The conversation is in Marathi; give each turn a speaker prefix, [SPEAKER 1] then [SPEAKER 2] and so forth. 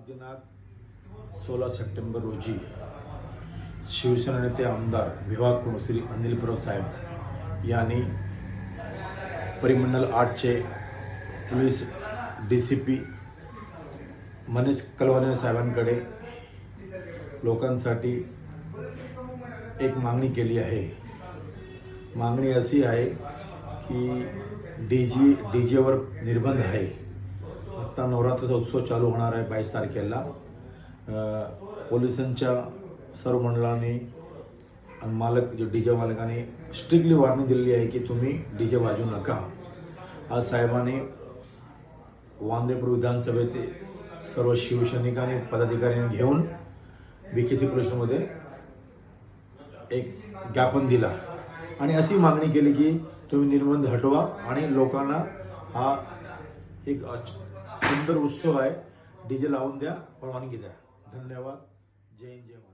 [SPEAKER 1] दिनांक 16 सप्टेंबर रोजी शिवसेना नेते आमदार विभाग प्रमुख श्री अनिल परब साहेब यांनी परिमंडल 8चे पोलीस DCP मनीष कलवाने साहेबांकडे लोकांसाठी एक मागणी केली आहे। मागणी अशी आहे की डीजेवर निर्बंध आहे। आता नवरात्राचा उत्सव चालू होणार आहे 22 तारखेला। पोलिसांच्या सर्व मंडळांनी आणि मालक जो डीजे मालकांनी स्ट्रिक्टली वॉर्निंग दिलेली आहे की तुम्ही डीजे वाजवू नका। आज साहेबांनी वांदेपूर विधानसभेत सर्व शिवसैनिकांनी पदाधिकाऱ्यांनी घेऊन BKC पोलिसमध्ये एक ज्ञापन दिला आणि अशी मागणी केली की तुम्ही निर्बंध हटवा आणि लोकांना हा एक सुंदर उत्सव आहे, डीजे लावून द्या, परवानगी द्या। धन्यवाद। जय हिंद जय महाराष्ट्र।